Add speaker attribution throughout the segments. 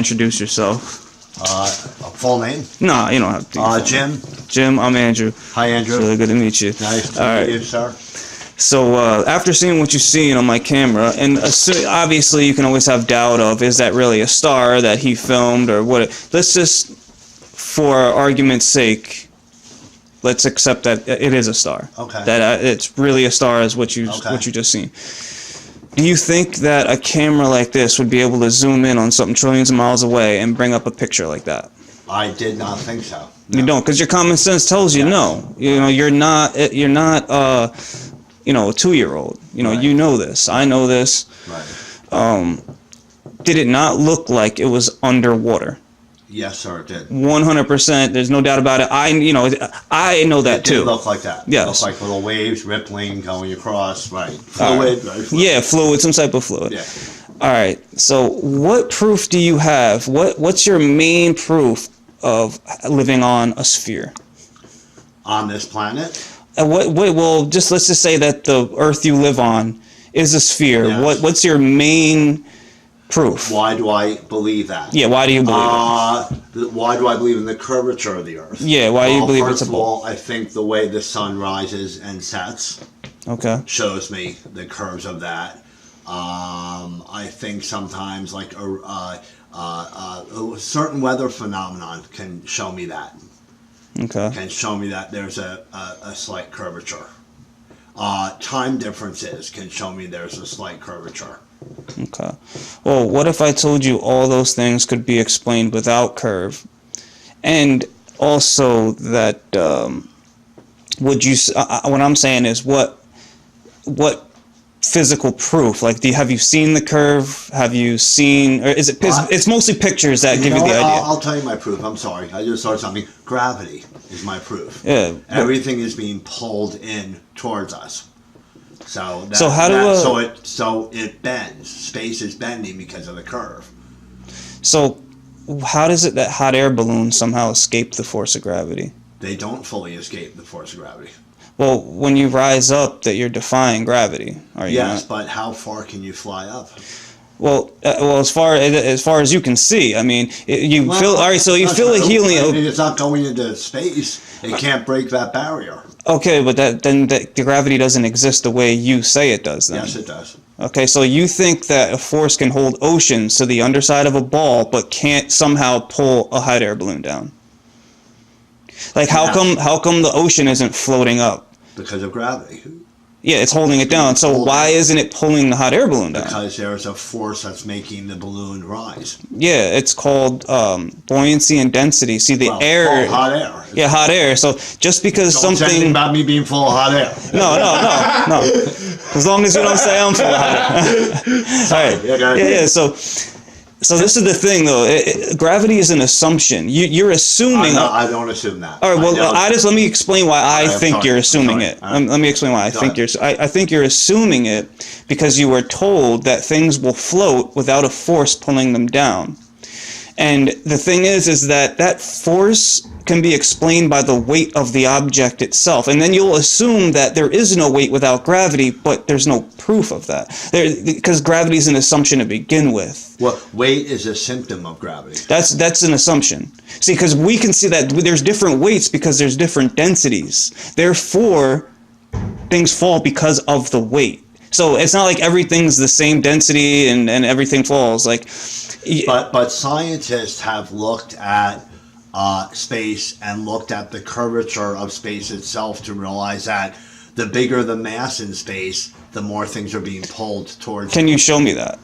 Speaker 1: introduce yourself.
Speaker 2: A full name?
Speaker 1: No, you don't have to.
Speaker 2: Jim.
Speaker 1: Jim, I'm Andrew.
Speaker 2: Hi, Andrew.
Speaker 1: It's really good to meet you.
Speaker 2: Nice to meet you, sir.
Speaker 1: So after seeing what you've seen on my camera, and obviously you can always have doubt of, is that really a star that he filmed or what? Let's just, for argument's sake, let's accept that it is a star.
Speaker 2: Okay.
Speaker 1: That it's really a star is what you just seen. Do you think that a camera like this would be able to zoom in on something trillions of miles away and bring up a picture like that?
Speaker 2: I did not think so. No.
Speaker 1: You don't, because your common sense tells you no. You know, you're not a 2-year-old. You know,
Speaker 2: right.
Speaker 1: You know this. I know this.
Speaker 2: Right.
Speaker 1: Did it not look like it was underwater?
Speaker 2: Yes, sir, it did.
Speaker 1: 100%. There's no doubt about it. I know that too.
Speaker 2: It did look like that.
Speaker 1: Yes.
Speaker 2: It looked like little waves rippling going across. Right. Fluid. Right. Fluid.
Speaker 1: Yeah, fluid, some type of fluid.
Speaker 2: Yeah.
Speaker 1: All right. So, what proof do you have? What's your main proof of living on a sphere?
Speaker 2: On this planet?
Speaker 1: Well, let's just say that the Earth you live on is a sphere.
Speaker 2: Yes.
Speaker 1: What's your main proof?
Speaker 2: Why do I believe that?
Speaker 1: Yeah, why do you believe
Speaker 2: it? Why do I believe in the curvature of the Earth?
Speaker 1: Yeah, why do you believe it's a ball?
Speaker 2: First of all, I think the way the sun rises and sets shows me the curves of that. I think sometimes like a certain weather phenomenon can show me that.
Speaker 1: Okay.
Speaker 2: Can show me that there's a slight curvature. Time differences can show me there's a slight curvature.
Speaker 1: Okay. Well, what if I told you all those things could be explained without curve, and also that what I'm saying is what physical proof? Like, have you seen the curve? Have you seen, or is it? It's mostly pictures that give you the idea.
Speaker 2: I'll tell you my proof. I'm sorry, I just thought something. Gravity is my proof.
Speaker 1: Yeah.
Speaker 2: Everything is being pulled in towards us. So it bends. Space is bending because of the curve.
Speaker 1: So how does it that hot air balloons somehow escape the force of gravity?
Speaker 2: They don't fully escape the force of gravity.
Speaker 1: Well, when you rise up, that you're defying gravity, are you?
Speaker 2: Yes,
Speaker 1: not?
Speaker 2: but how far can you fly up?
Speaker 1: Well, as far as you can see, I mean, feel all right. So you feel a helium.
Speaker 2: It's not going into space. It can't break that barrier.
Speaker 1: Okay, but the gravity doesn't exist the way you say it does. Then.
Speaker 2: Yes, it does.
Speaker 1: Okay, so you think that a force can hold oceans to the underside of a ball, but can't somehow pull a hot air balloon down? Like, how come the ocean isn't floating up?
Speaker 2: Because of gravity.
Speaker 1: Yeah, it's holding it down. So why isn't it pulling the hot air balloon down?
Speaker 2: Because there's a force that's making the balloon rise.
Speaker 1: Yeah, it's called buoyancy and density. See, the air...
Speaker 2: hot air.
Speaker 1: Yeah, hot air. So just because
Speaker 2: Don't say anything about me being full of hot air.
Speaker 1: No. As long as you don't say I'm full of hot air. All right. Yeah, so this is the thing, though. Gravity is an assumption. You're assuming...
Speaker 2: I don't assume that.
Speaker 1: All right, well, let me explain why I think you're assuming it. Let me explain why I think I think you're assuming it because you were told that things will float without a force pulling them down. And the thing is that force can be explained by the weight of the object itself. And then you'll assume that there is no weight without gravity, but there's no proof of that. Because gravity is an assumption to begin with.
Speaker 2: Well, weight is a symptom of gravity.
Speaker 1: That's an assumption. See, because we can see that there's different weights because there's different densities. Therefore, things fall because of the weight. So it's not like everything's the same density and everything falls.
Speaker 2: But scientists have looked at space and looked at the curvature of space itself to realize that the bigger the mass in space, the more things are being pulled towards.
Speaker 1: Can you show me that?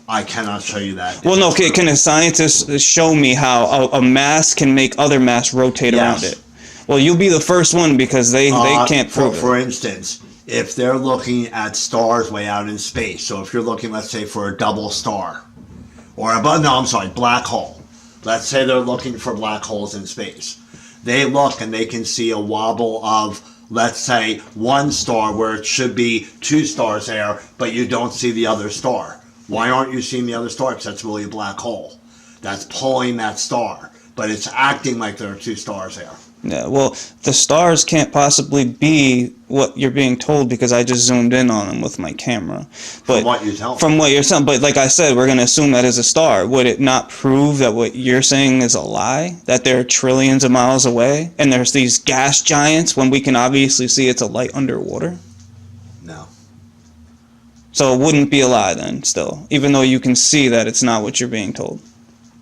Speaker 2: I cannot show you that.
Speaker 1: Well, no. Can a scientist show me how a mass can make other mass rotate around it? Well, you'll be the first one because they can't prove it.
Speaker 2: For instance, if they're looking at stars way out in space, so if you're looking, let's say, for a double star, black hole. Let's say they're looking for black holes in space. They look and they can see a wobble of, let's say, one star where it should be two stars there, but you don't see the other star. Why aren't you seeing the other star? Because that's really a black hole. That's pulling that star, but it's acting like there are two stars there.
Speaker 1: Yeah, well, the stars can't possibly be what you're being told because I just zoomed in on them with my camera. But
Speaker 2: from what you tell me.
Speaker 1: From what you're saying, but like I said, we're going to assume that is a star. Would it not prove that what you're saying is a lie? That they're trillions of miles away and there's these gas giants when we can obviously see it's a light underwater?
Speaker 2: No.
Speaker 1: So it wouldn't be a lie then, still, even though you can see that it's not what you're being told.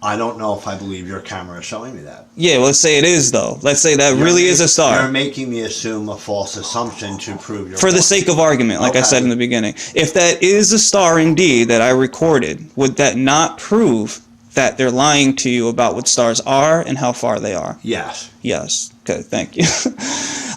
Speaker 2: I don't know if I believe your camera is showing me that.
Speaker 1: Yeah, well, let's say it is, though. Let's say that really is a star.
Speaker 2: You're making me assume a false assumption to prove your
Speaker 1: For the sake of argument, like I said in the beginning. If that is a star indeed that I recorded, would that not prove that they're lying to you about what stars are and how far they are?
Speaker 2: Yes.
Speaker 1: Yes. Okay, thank you.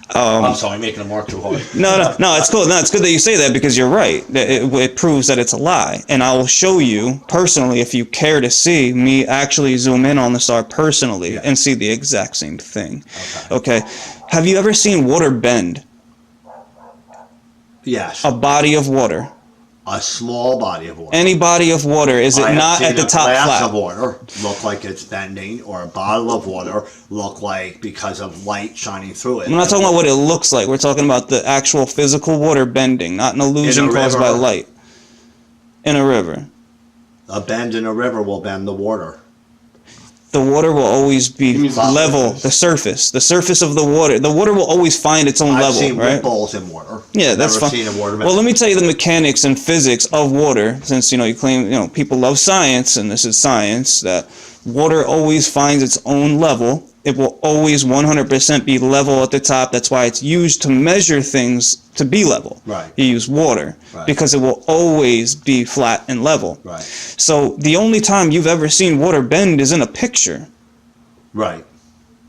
Speaker 2: I'm sorry, making them work too hard.
Speaker 1: No, it's cool. No, it's good that you say that because you're right. It proves that it's a lie. And I will show you personally, if you care to see me actually zoom in on the star personally and see the exact same thing. Okay. Have you ever seen water bend?
Speaker 2: Yes.
Speaker 1: A body of water.
Speaker 2: A small body of water.
Speaker 1: Any body of water, is it not at the top flat?
Speaker 2: A glass of water look like it's bending, or a bottle of water look like because of light shining through it.
Speaker 1: I'm not talking about what it looks like. We're talking about the actual physical water bending, not an illusion caused by light. In a river.
Speaker 2: A bend in a river will bend the water.
Speaker 1: The water will always be level. The surface of the water. The water will always find its own level, right?
Speaker 2: I've seen ripples in water.
Speaker 1: Yeah, that's fine. Well, let me tell you the mechanics and physics of water, since you claim people love science, and this is science, that water always finds its own level. It will always 100% be level at the top. That's why it's used to measure things to be level.
Speaker 2: Right.
Speaker 1: You use water because it will always be flat and level.
Speaker 2: Right.
Speaker 1: So the only time you've ever seen water bend is in a picture.
Speaker 2: Right.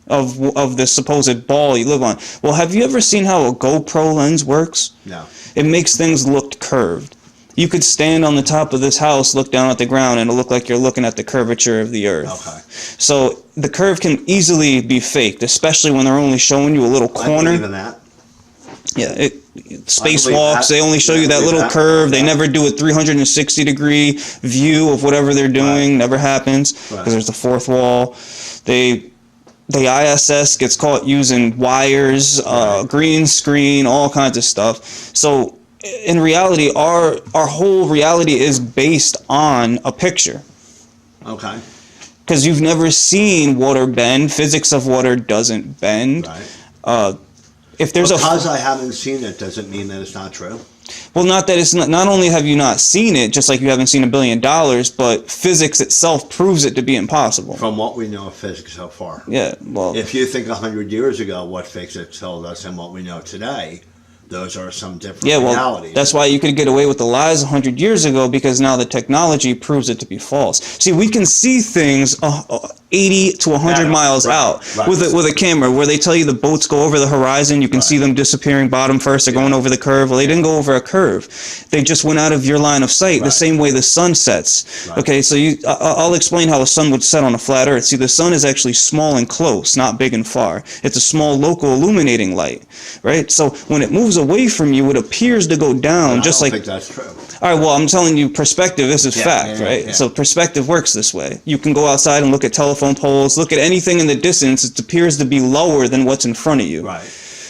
Speaker 1: Of this supposed ball you live on. Well, have you ever seen how a GoPro lens works?
Speaker 2: No.
Speaker 1: It makes things look curved. You could stand on the top of this house, look down at the ground, and it'll look like you're looking at the curvature of the earth.
Speaker 2: Okay.
Speaker 1: So the curve can easily be faked, especially when they're only showing you a little corner.
Speaker 2: I believe in that.
Speaker 1: Yeah, spacewalks, they only show you that little curve. They never do a 360-degree view of whatever they're doing. Never happens because there's the fourth wall. The ISS gets caught using wires, green screen, all kinds of stuff. So in reality, our whole reality is based on a picture.
Speaker 2: Okay.
Speaker 1: Because you've never seen water bend. Physics of water doesn't bend.
Speaker 2: Right. Because I haven't seen it doesn't mean that it's not true.
Speaker 1: Well, not that it's not only have you not seen it, just like you haven't seen $1 billion, but physics itself proves it to be impossible.
Speaker 2: From what we know of physics so far.
Speaker 1: Yeah, well.
Speaker 2: If you think 100 years ago what physics told us and what we know today, those are some different realities.
Speaker 1: That's why you could get away with the lies 100 years ago, because now the technology proves it to be false. See, we can see things 80 to 100 miles out with a camera, where they tell you the boats go over the horizon. You can see them disappearing bottom first. They're going over the curve. Well, they didn't go over a curve. They just went out of your line of sight, the same way the sun sets. Okay, so I'll explain how a sun would set on a flat Earth. See, the sun is actually small and close, not big and far. It's a small local illuminating light, right? So when it moves away from you, it appears to go down. Just like,
Speaker 2: I don't think that's true.
Speaker 1: All right, well, I'm telling you perspective. This is fact, right? Yeah. So perspective works this way. You can go outside and look at telephone poles, look at anything in the distance. It appears to be lower than what's in front of you.
Speaker 2: Right.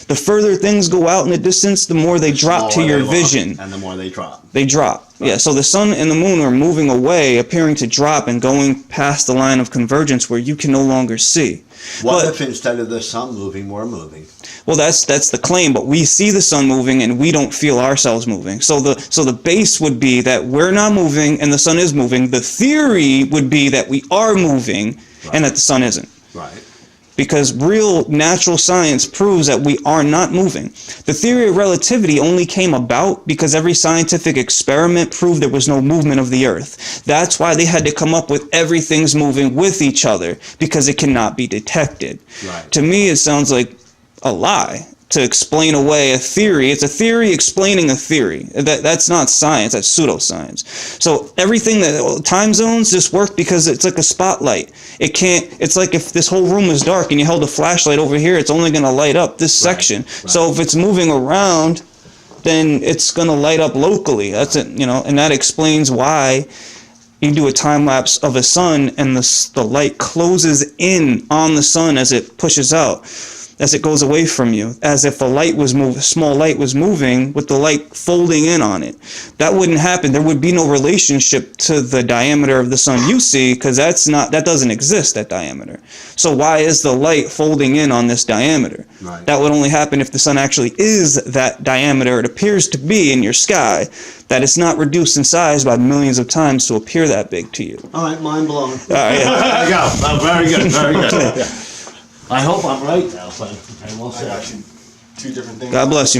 Speaker 1: The further things go out in the distance, the more they drop to your vision.
Speaker 2: And the more they drop.
Speaker 1: They drop. Right. Yeah, so the sun and the moon are moving away, appearing to drop and going past the line of convergence where you can no longer see.
Speaker 2: What if instead of the sun moving, we're moving?
Speaker 1: Well, that's the claim, but we see the sun moving and we don't feel ourselves moving. So the base would be that we're not moving and the sun is moving. The theory would be that we are moving and that the sun isn't.
Speaker 2: Right.
Speaker 1: Because real natural science proves that we are not moving. The theory of relativity only came about because every scientific experiment proved there was no movement of the Earth. That's why they had to come up with everything's moving with each other, because it cannot be detected.
Speaker 2: Right.
Speaker 1: To me, it sounds like a lie to explain away a theory. It's a theory explaining a theory. That's not science, that's pseudoscience. So everything that time zones just work because it's like a spotlight. It's like if this whole room is dark and you held a flashlight over here, it's only going to light up this section. Right. So if it's moving around, then it's going to light up locally. That's it, and that explains why you do a time lapse of a sun and the light closes in on the sun as it pushes out. as it goes away from you, as if a small light was moving with the light folding in on it. That wouldn't happen. There would be no relationship to the diameter of the sun you see, because that doesn't exist, that diameter. So why is the light folding in on this diameter?
Speaker 2: Right.
Speaker 1: That would only happen if the sun actually is that diameter it appears to be in your sky, that it's not reduced in size by millions of times to appear that big to you.
Speaker 2: All right, mind blown.
Speaker 1: All right, yeah.
Speaker 2: There you go. Oh, very good, very good. I hope I'm right now, but we'll see.
Speaker 3: Two different things.
Speaker 1: God bless you.